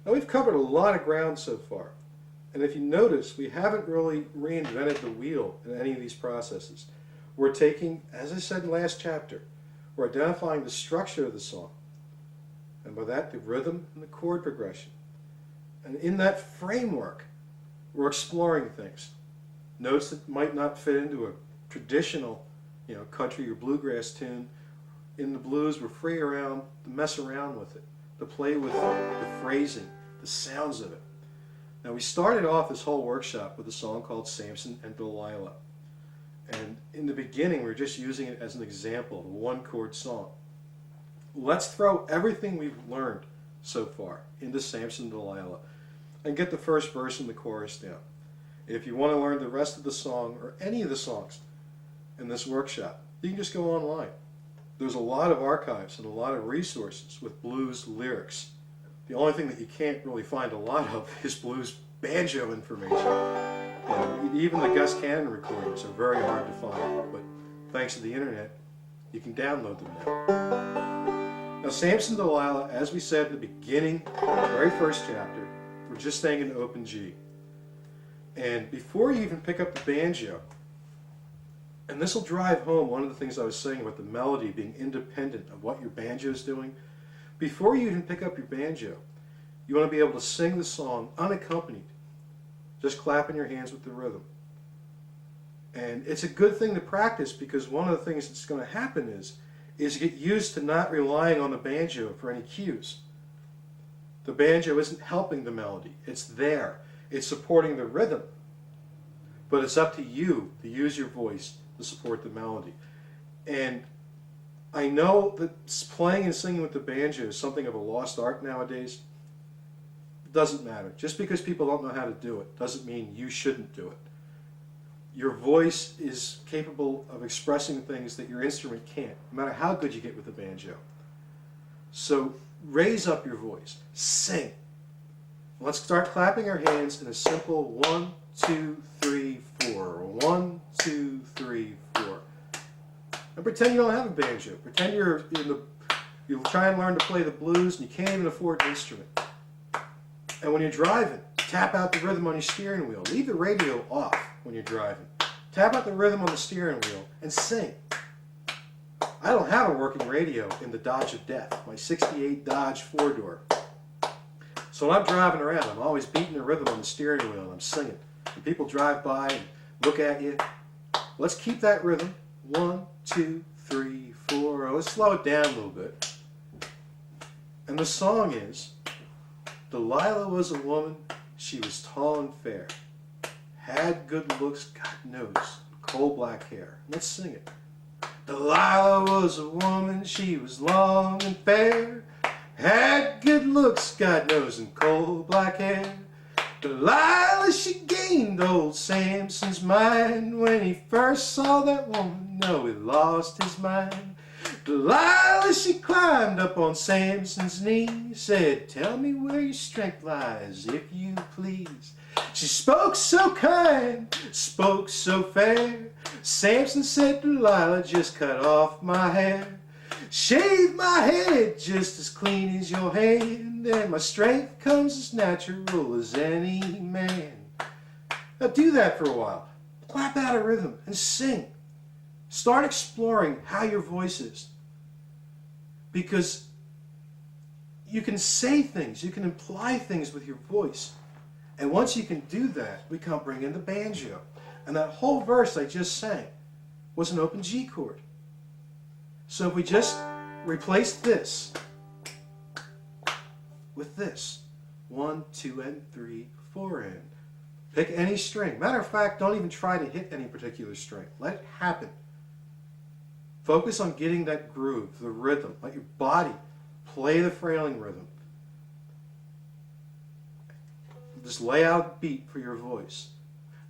Now we've covered a lot of ground so far, and if you notice, we haven't really reinvented the wheel in any of these processes. We're taking, as I said in the last chapter, we're identifying the structure of the song, and by that the rhythm and the chord progression. And in that framework, we're exploring things. Notes that might not fit into a traditional, country or bluegrass tune. In the blues, we're free around to mess around with it, to play with the phrasing, the sounds of it. Now, we started off this whole workshop with a song called Samson and Delilah. And in the beginning, we were just using it as an example of a one-chord song. Let's throw everything we've learned so far into Samson and Delilah and get the first verse and the chorus down. If you want to learn the rest of the song or any of the songs in this workshop, you can just go online. There's a lot of archives and a lot of resources with blues lyrics. The only thing that you can't really find a lot of is blues banjo information. And even the Gus Cannon recordings are very hard to find, but thanks to the internet, you can download them now. Now, Samson and Delilah, as we said at the beginning, the very first chapter, we're just staying in open G. And before you even pick up the banjo, and this will drive home one of the things I was saying about the melody being independent of what your banjo is doing, before you even pick up your banjo, you want to be able to sing the song unaccompanied, just clapping your hands with the rhythm. And it's a good thing to practice, because one of the things that's going to happen is you get used to not relying on the banjo for any cues. The banjo isn't helping the melody. It's there. It's supporting the rhythm. But it's up to you to use your voice to support the melody. And I know that playing and singing with the banjo is something of a lost art nowadays. It doesn't matter. Just because people don't know how to do it doesn't mean you shouldn't do it. Your voice is capable of expressing things that your instrument can't, no matter how good you get with the banjo. So raise up your voice. Sing. Let's start clapping our hands in a simple 1, 2, 3, 4. 1, 2, 3, 4. And pretend you don't have a banjo. Pretend you're try and learn to play the blues and you can't even afford an instrument. And when you're driving, tap out the rhythm on your steering wheel. Leave the radio off when you're driving. Tap out the rhythm on the steering wheel and sing. I don't have a working radio in the Dodge of Death, my 68 Dodge 4-door. So when I'm driving around, I'm always beating the rhythm on the steering wheel and I'm singing. And people drive by and look at you. Let's keep that rhythm. 1, 2, 3, 4. Let's slow it down a little bit. And the song is, Delilah was a woman, she was tall and fair, had good looks, God knows, coal black hair. Let's sing it. Delilah was a woman, she was long and fair, had good looks, God knows, and coal black hair. Delilah, she gained old Samson's mind when he first saw that woman. No, he lost his mind. Delilah, she climbed up on Samson's knee, said, tell me where your strength lies, if you please. She spoke so kind, spoke so fair. Samson said, Delilah, just cut off my hair. Shave my head just as clean as your hand, and my strength comes as natural as any man. Now do that for a while. Clap out a rhythm and sing. Start exploring how your voice is. Because you can say things, you can imply things with your voice. And once you can do that, we can bring in the banjo. And that whole verse I just sang was an open G chord. So if we just replace this with this, 1, 2, and 3, 4, and pick any string. Matter of fact, don't even try to hit any particular string. Let it happen. Focus on getting that groove, the rhythm. Let your body play the Frailing rhythm. Just lay out a beat for your voice.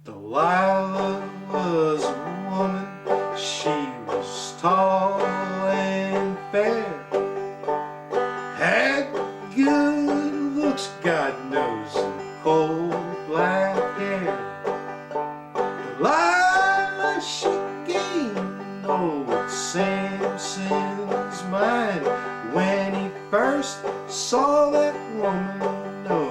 Delilah was a woman, she was tall and fair, had good looks, God knows, and coal black hair. Delilah, she gained old Samson's mind when he first saw that woman. No,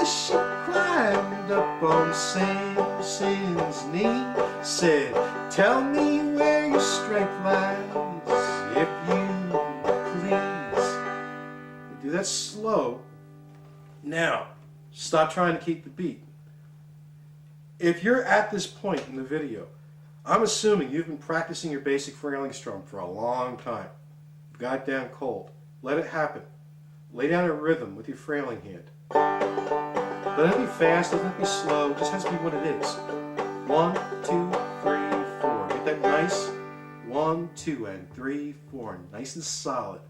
Delilah, she climbed up on Samson's knee, said, tell me where your strength lies, if you please. Do that slow. Now, stop trying to keep the beat. If you're at this point in the video, I'm assuming you've been practicing your basic Frailing strum for a long time. You've got it down cold. Let it happen. Lay down a rhythm with your Frailing hand. Let it be fast, let it be slow, it just has to be what it is. 1, 2, 3, 4. Get that nice 1, 2, and 3, 4. Nice and solid.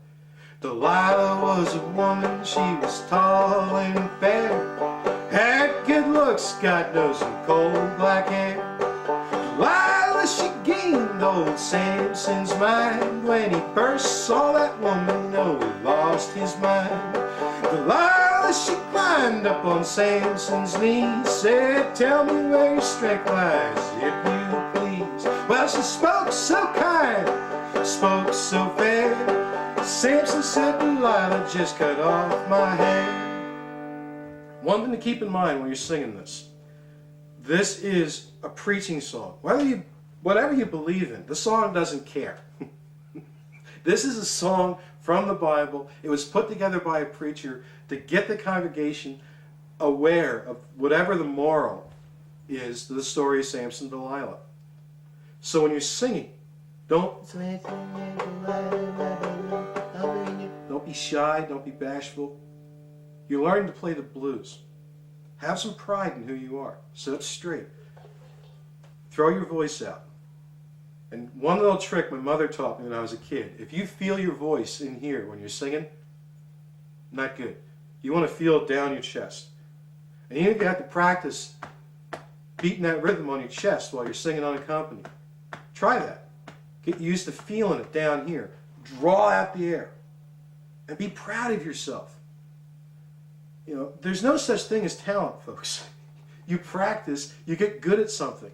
Delilah was a woman, she was tall and fair, had good looks, God knows, and cold black hair. Delilah, she gained old Samson's mind. When he first saw that woman, oh, he lost his mind. Delilah, she climbed up on Samson's knee, said, tell me where your strength lies, if you please. Well, she spoke so kind, spoke so fair. Samson said, Delilah, just cut off my hair. One thing to keep in mind when you're singing this. This is a preaching song. Whatever you believe in, the song doesn't care. This is a song from the Bible. It was put together by a preacher to get the congregation aware of whatever the moral is to the story of Samson and Delilah. So when you're singing, don't be shy, don't be bashful. You're learning to play the blues. Have some pride in who you are. Sit up straight. Throw your voice out. And one little trick my mother taught me when I was a kid, if you feel your voice in here when you're singing, not good. You want to feel it down your chest. And even if you have to practice beating that rhythm on your chest while you're singing unaccompanied, try that. Get used to feeling it down here. Draw out the air. And be proud of yourself. You know, there's no such thing as talent, folks. You practice, you get good at something.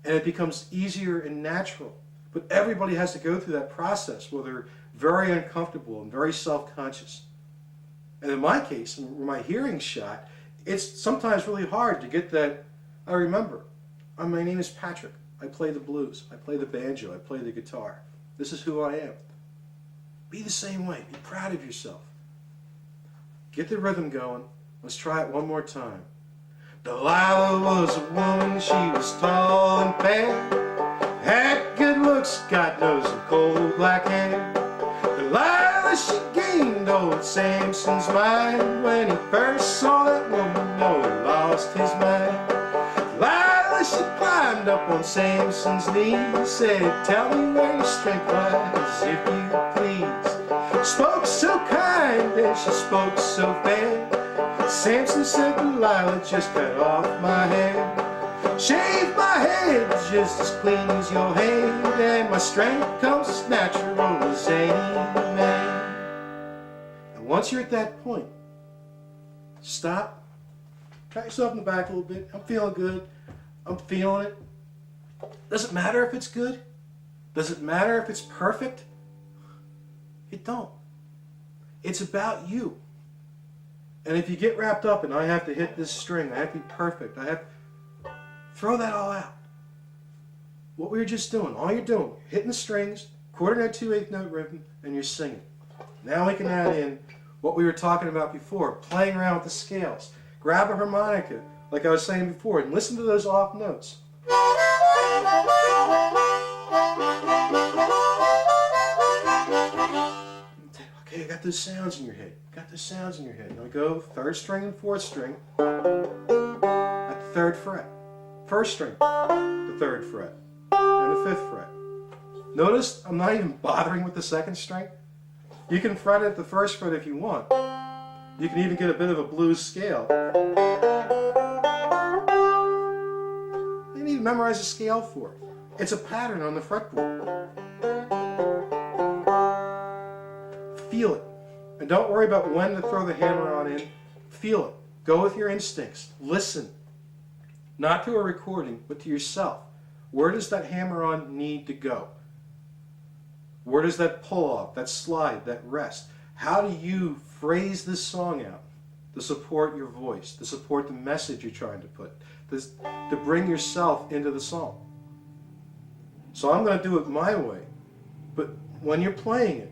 And it becomes easier and natural. But everybody has to go through that process where they're very uncomfortable and very self-conscious. And in my case, when my hearing's shot, it's sometimes really hard to get that. I remember, my name is Patrick. I play the blues. I play the banjo. I play the guitar. This is who I am. Be the same way. Be proud of yourself. Get the rhythm going. Let's try it one more time. Delilah was a woman, she was tall and fair, had good looks, God knows, and cold black hair. Delilah, she gained old Samson's mind. When he first saw that woman, oh, he lost his mind. Delilah, she climbed up on Samson's knee, said, tell me where your strength lies, if you please. Spoke so kind and she spoke so fair. Samson said, Delilah, just cut off my hair. Shave my head just as clean as your hand, and my strength comes as natural as any man. And once you're at that point, stop, pat yourself in the back a little bit. I'm feeling good. I'm feeling it. Does it matter if it's good? Does it matter if it's perfect? It don't. It's about you. And if you get wrapped up in, I have to hit this string, I have to be perfect, throw that all out. What we were just doing, all you're doing, hitting the strings, quarter that 2/8 note rhythm, and you're singing. Now we can add in what we were talking about before, playing around with the scales. Grab a harmonica, like I was saying before, and listen to those off notes. Okay, you got those sounds in your head. Got those sounds in your head. Now go 3rd string and 4th string at the 3rd fret. 1st string, the 3rd fret, and the 5th fret. Notice I'm not even bothering with the 2nd string. You can fret it at the 1st fret if you want. You can even get a bit of a blues scale. You need to memorize a scale for it. It's a pattern on the fretboard. Feel it. And don't worry about when to throw the hammer on in. Feel it. Go with your instincts. Listen. Not to a recording, but to yourself. Where does that hammer on need to go? Where does that pull off, that slide, that rest? How do you phrase this song out to support your voice, to support the message you're trying to put, to bring yourself into the song. So I'm going to do it my way, but when you're playing it,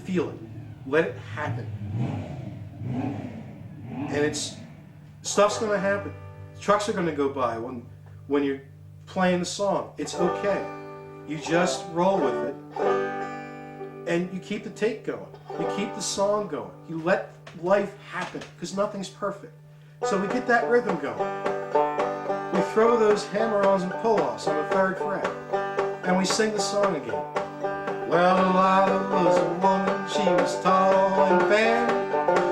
feel it. Let it happen. And stuff's going to happen. Trucks are going to go by when you're playing the song. It's okay. You just roll with it, and you keep the tape going. You keep the song going. You let life happen, because nothing's perfect. So we get that rhythm going. We throw those hammer-ons and pull-offs on the 3rd fret, and we sing the song again. Well, Delilah was a woman, she was tall and fair,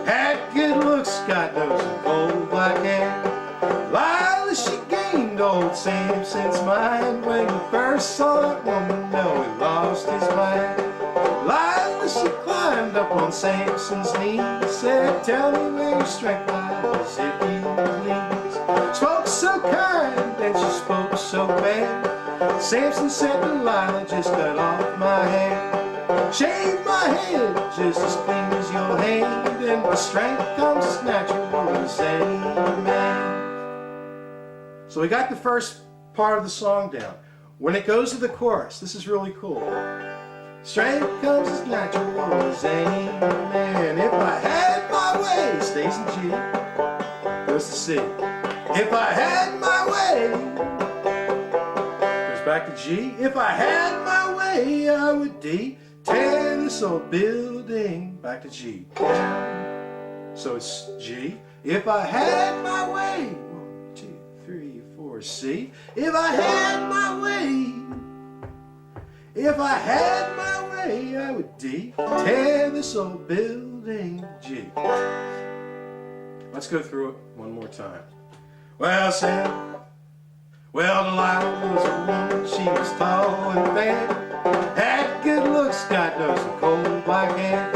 had good looks, got nose and cold black hair. Lila, she gained old Samson's mind when he first saw that woman, no, he lost his mind. Lila, she climbed up on Samson's knee, said, tell me where your strength lies, if he please. Spoke so kind, and she spoke so fair. Samson said, Delilah, just cut off my hair. Shave my head just as clean as your hand, and my strength comes as natural as any man. So we got the first part of the song down. When it goes to the chorus, this is really cool. Strength comes as natural as any man. If I had my way, stays in G, goes to C. If I had my way, goes back to G. If I had my way, I would D. Tear this old building, back to G. So it's G. If I had my way, 1, 2, 3, 4, C. If I had my way, if I had my way, I would D. Tear this old building, G. Let's go through it one more time. Well, Sam, well, Delilah was a woman, she was tall and fair, had good looks, got nose and cold black hair.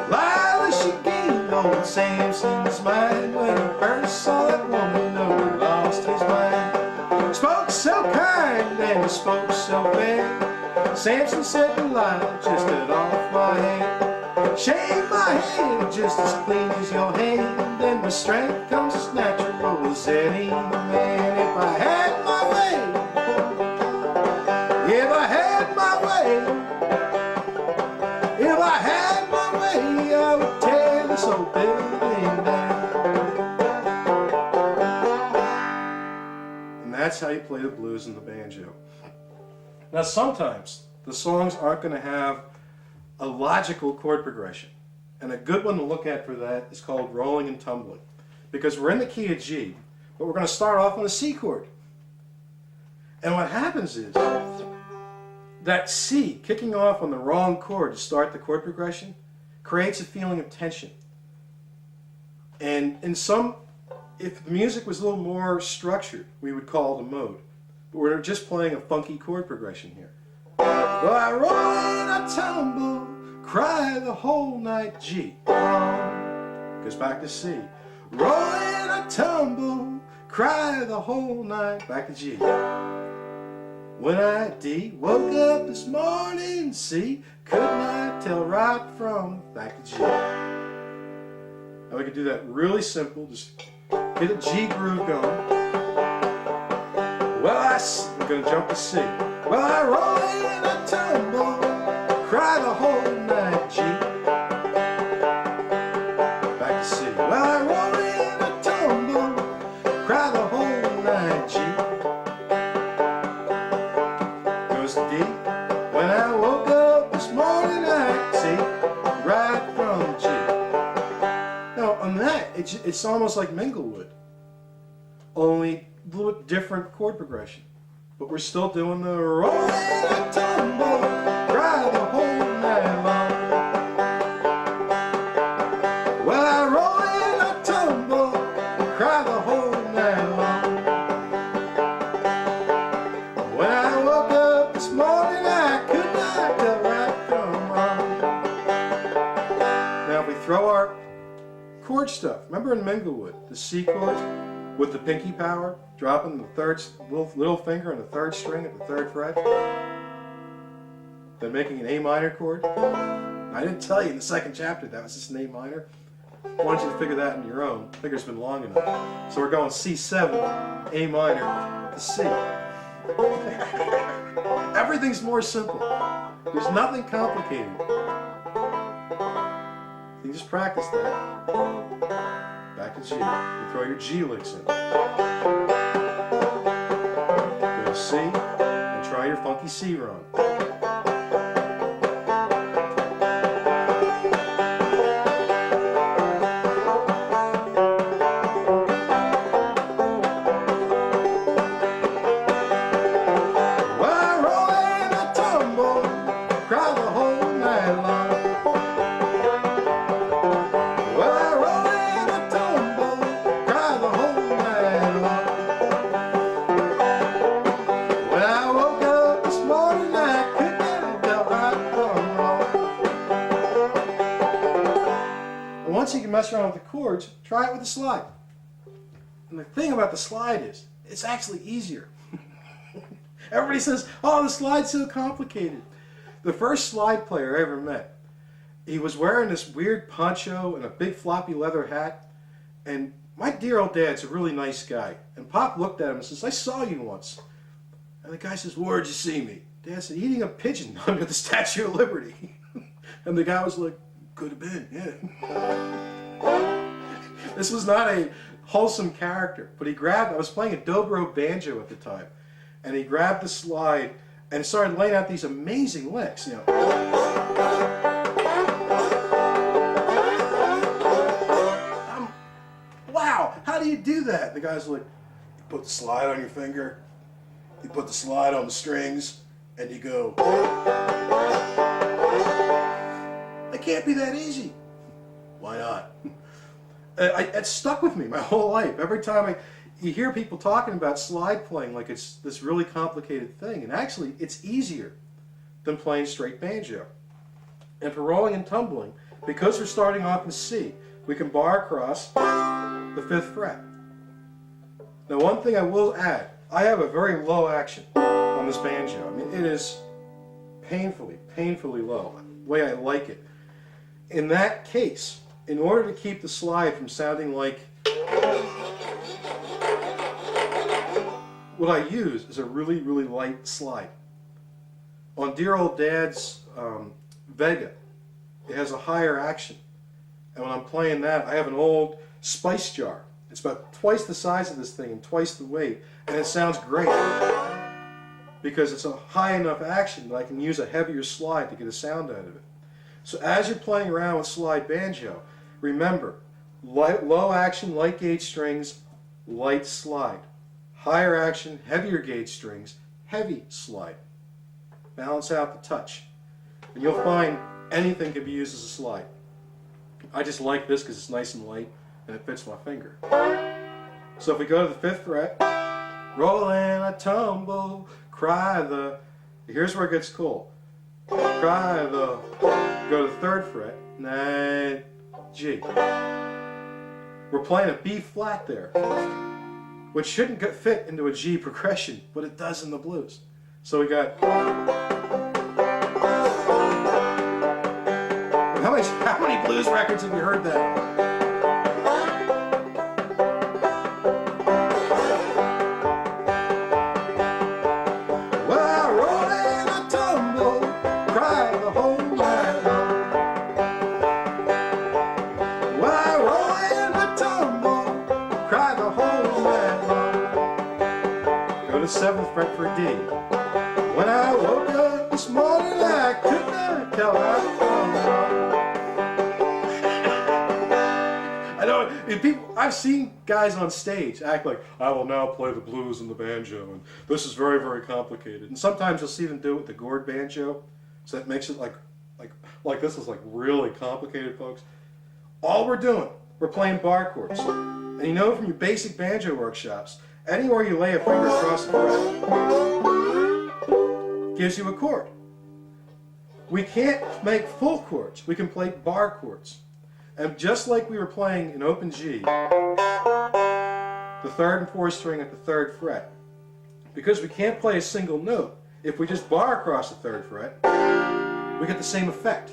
Lila, she gained old Samson's mind when he first saw that woman, no, he lost his mind. Spoke so kind and spoke so fair. Samson said, Delilah, just cut off my hair. Shave my head just as clean as your hand, and my strength comes as natural as any man. If I had my way, if I had my way, if I had my way, I would tear this old building down. And that's how you play the blues and the banjo. Now sometimes the songs aren't going to have a logical chord progression. And a good one to look at for that is called rolling and tumbling. Because we're in the key of G, but we're going to start off on a C chord. And what happens is that C kicking off on the wrong chord to start the chord progression creates a feeling of tension. And if the music was a little more structured, we would call it a mode. But we're just playing a funky chord progression here. Well, I roll and I tumble, cry the whole night, G. Goes back to C. Roll and I tumble, cry the whole night, back to G. When I D, woke up this morning, C, could not tell right from, back to G. Now we can do that really simple, just get a G groove going. Well, I'm going to jump to C. Well, I roll and I tumble, cry the whole night, G. Back to C. Well, I roll and I tumble, cry the whole night, G. Goes to D. When I woke up this morning, I see right from G. Now on that, it's almost like Minglewood, only a little bit different chord progression. But we're still doing the roll and I tumble, cry the whole night long. Well, I roll and I tumble, cry the whole night long. When I woke up this morning, I could not tell right from wrong. Now if we throw our chord stuff, remember in Minglewood, the C chord with the pinky power, dropping the third little finger on the 3rd string at the 3rd fret, then making an A minor chord. I didn't tell you in the 2nd chapter that was just an A minor. I want you to figure that on your own. The finger's been long enough. So we're going C7, A minor, to C. Everything's more simple. There's nothing complicated. You just practice that. Back to G. You throw your G licks in. Go to C, and try your funky C run. Once you can mess around with the chords, try it with the slide. And the thing about the slide is, it's actually easier. Everybody says, oh, the slide's so complicated. The first slide player I ever met, he was wearing this weird poncho and a big floppy leather hat. And my dear old dad's a really nice guy. And Pop looked at him and says, I saw you once. And the guy says, where'd you see me? Dad said, eating a pigeon under the Statue of Liberty. And the guy was like, could have been, yeah. This was not a wholesome character, but he grabbed, I was playing a dobro banjo at the time, and he grabbed the slide and started laying out these amazing licks, you know. Wow, how do you do that? The guy's like, you put the slide on your finger, you put the slide on the strings, and you go. It can't be that easy. Why not? It stuck with me my whole life. Every time you hear people talking about slide playing like it's this really complicated thing, and actually it's easier than playing straight banjo. And for rolling and tumbling, because we're starting off in C, we can bar across the 5th fret. Now one thing I will add, I have a very low action on this banjo. I mean, it is painfully low, the way I like it. In that case, in order to keep the slide from sounding like what I use is a really light slide. On dear old Dad's Vega, it has a higher action. And when I'm playing that, I have an old spice jar. It's about twice the size of this thing and twice the weight, and it sounds great because it's a high enough action that I can use a heavier slide to get a sound out of it. So as you're playing around with slide banjo, remember, low action, light gauge strings, light slide. Higher action, heavier gauge strings, heavy slide. Balance out the touch. And you'll find anything can be used as a slide. I just like this because it's nice and light and it fits my finger. So if we go to the 5th fret, roll and I tumble, cry the, here's where it gets cool. Cry the, go to the 3rd fret, 9, G. We're playing a B flat there, which shouldn't fit into a G progression, but it does in the blues. So we got, how many blues records have you heard that? Go to 7th fret for D. When I woke up this morning, I could not tell how to I know people. I've seen guys on stage act like, I will now play the blues and the banjo, and this is very complicated. And sometimes you'll see them do it with the gourd banjo, so that makes it like this is like really complicated, folks. All we're doing, we're playing bar chords. And you know from your basic banjo workshops, anywhere you lay a finger across the fret gives you a chord. We can't make full chords. We can play bar chords. And just like we were playing an open G, the 3rd and 4th string at the 3rd fret, because we can't play a single note, if we just bar across the 3rd fret, we get the same effect.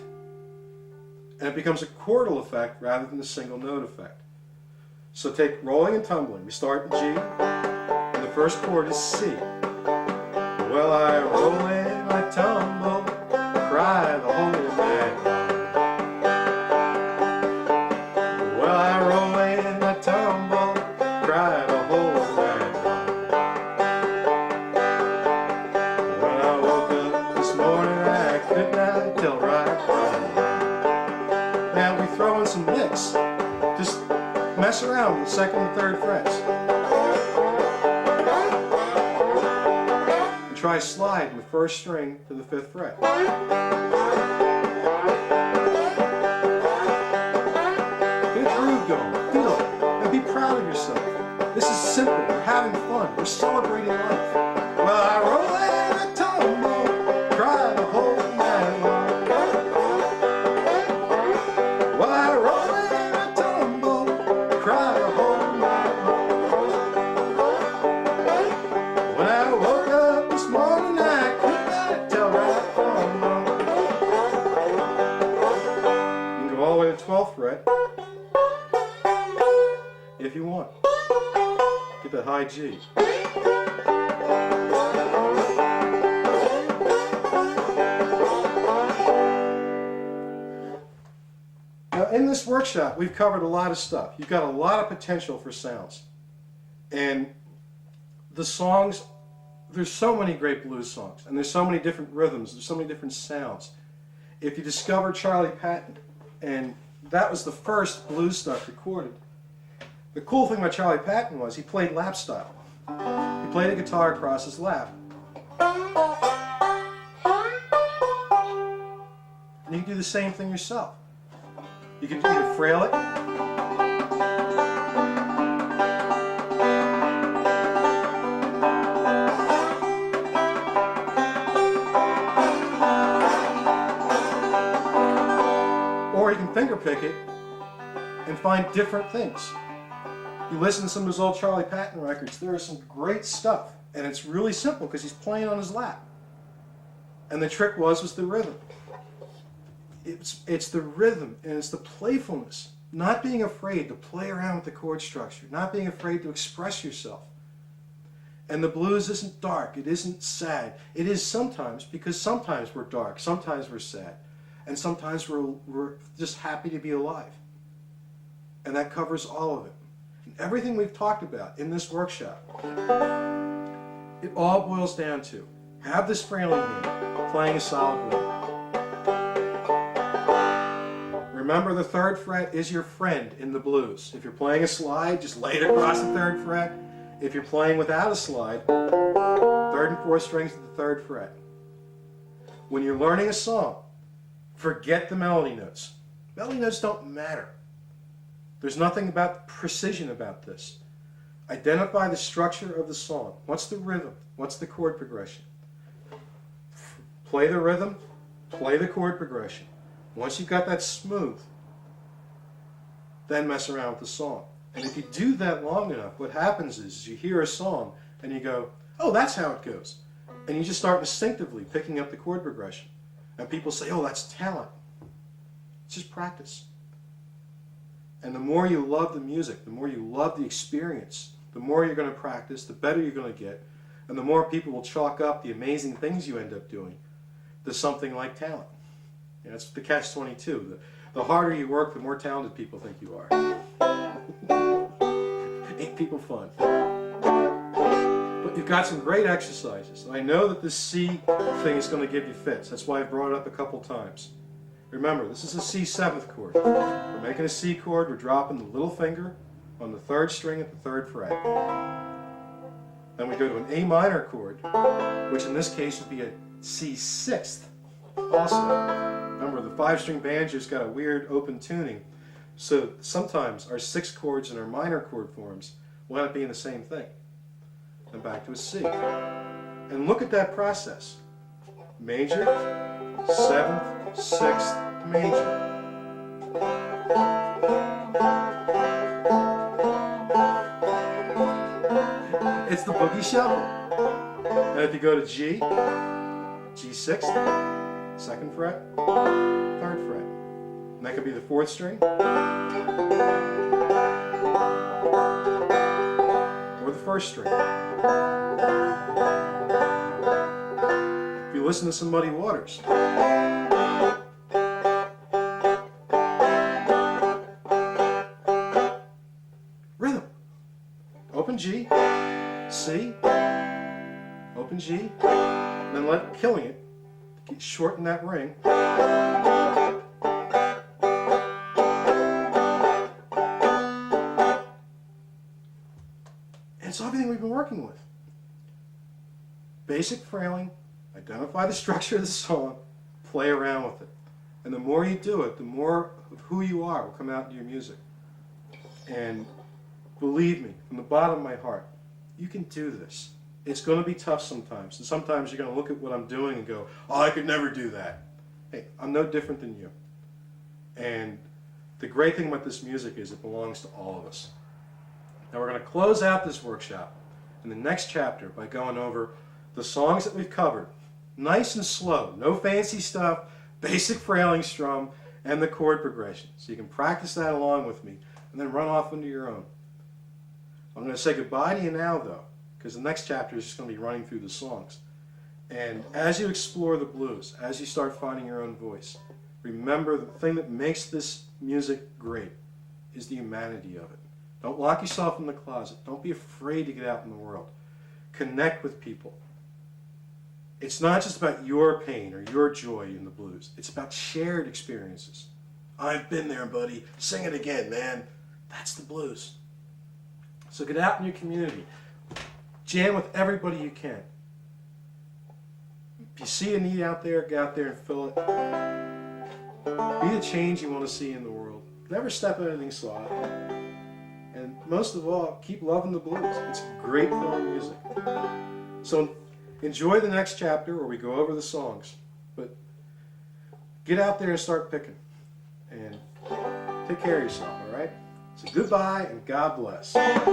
And it becomes a chordal effect rather than a single note effect. So take rolling and tumbling. We start in G, and the first chord is C. Well, I roll and I tumble, cry the whole night long. Well, I roll and I tumble, cry the whole night long. When I woke up this morning, I could not tell right from wrong. Now we throw in some licks. Just mess around with the second and third frets. And try sliding the first string to the 5th fret. Get a groove going, feel it, and be proud of yourself. This is simple, we're having fun, we're celebrating life. Well, I roll and I tumble, cry the whole night long. Well, I roll and I tumble, cry the whole night long. When I woke up this morning, I could not tell right from wrong. You can go all the way to the 12th fret if you want. Get that high G. Now, in this workshop, we've covered a lot of stuff. You've got a lot of potential for sounds. And the songs, there's so many great blues songs, and there's so many different rhythms, there's so many different sounds. If you discover Charlie Patton, and that was the first blues stuff recorded, the cool thing about Charlie Patton was he played lap style. He played a guitar across his lap. And you can do the same thing yourself. You can either frail it, or you can finger pick it and find different things. You listen to some of those old Charlie Patton records, there is some great stuff, and it's really simple because he's playing on his lap. And the trick was the rhythm. It's the rhythm, and it's the playfulness. Not being afraid to play around with the chord structure, not being afraid to express yourself. And the blues isn't dark, it isn't sad. It is sometimes, because sometimes we're dark, sometimes we're sad, and sometimes we're just happy to be alive. And that covers all of it. And everything we've talked about in this workshop, it all boils down to have this Frailing hand playing a solid rhythm. Remember, the 3rd fret is your friend in the blues. If you're playing a slide, just lay it across the 3rd fret. If you're playing without a slide, 3rd and 4th strings to the 3rd fret. When you're learning a song, forget the melody notes. Melody notes don't matter. There's nothing about precision about this. Identify the structure of the song. What's the rhythm? What's the chord progression? Play the rhythm, play the chord progression. Once you've got that smooth, then mess around with the song. And if you do that long enough, what happens is you hear a song and you go, oh, that's how it goes. And you just start instinctively picking up the chord progression. And people say, oh, that's talent. It's just practice. And the more you love the music, the more you love the experience, the more you're going to practice, the better you're going to get, and the more people will chalk up the amazing things you end up doing to something like talent. And that's the catch-22. The harder you work, the more talented people think you are. Ain't people fun? But you've got some great exercises. I know that this C thing is going to give you fits. That's why I brought it up a couple times. Remember, this is a C 7th chord. We're making a C chord. We're dropping the little finger on the 3rd string at the 3rd fret. Then we go to an A minor chord, which in this case would be a C 6th also. Remember, the 5-string banjo's got a weird open tuning, so sometimes our 6 chords and our minor chord forms will end up being the same thing. Then back to a C. And look at that process. Major, 7th, 6th, major. It's the boogie shuffle. And if you go to G, G6th, 2nd fret, 3rd fret. And that could be the 4th string or the 1st string. If you listen to some Muddy Waters, rhythm. Open G, C, open G, and then let killing it shorten that ring. And it's everything we've been working with. Basic frailing, identify the structure of the song, play around with it. And the more you do it, the more of who you are will come out in your music. And believe me, from the bottom of my heart, you can do this. It's going to be tough sometimes. And sometimes you're going to look at what I'm doing and go, oh, I could never do that. Hey, I'm no different than you. And the great thing about this music is it belongs to all of us. Now we're going to close out this workshop in the next chapter by going over the songs that we've covered. Nice and slow, no fancy stuff, basic frailing strum, and the chord progression. So you can practice that along with me and then run off into your own. I'm going to say goodbye to you now, though, because the next chapter is just going to be running through the songs. And as you explore the blues, as you start finding your own voice, remember the thing that makes this music great is the humanity of it. Don't lock yourself in the closet. Don't be afraid to get out in the world. Connect with people. It's not just about your pain or your joy in the blues. It's about shared experiences. I've been there, buddy. Sing it again, man. That's the blues. So get out in your community. Jam with everybody you can. If you see a need out there, get out there and fill it. Be the change you want to see in the world. Never step on anything soft. And most of all, keep loving the blues. It's great form music. So enjoy the next chapter where we go over the songs. But get out there and start picking. And take care of yourself, all right? So goodbye and God bless. Remember,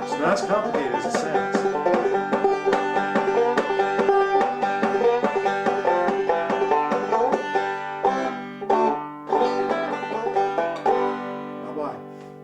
it's not as complicated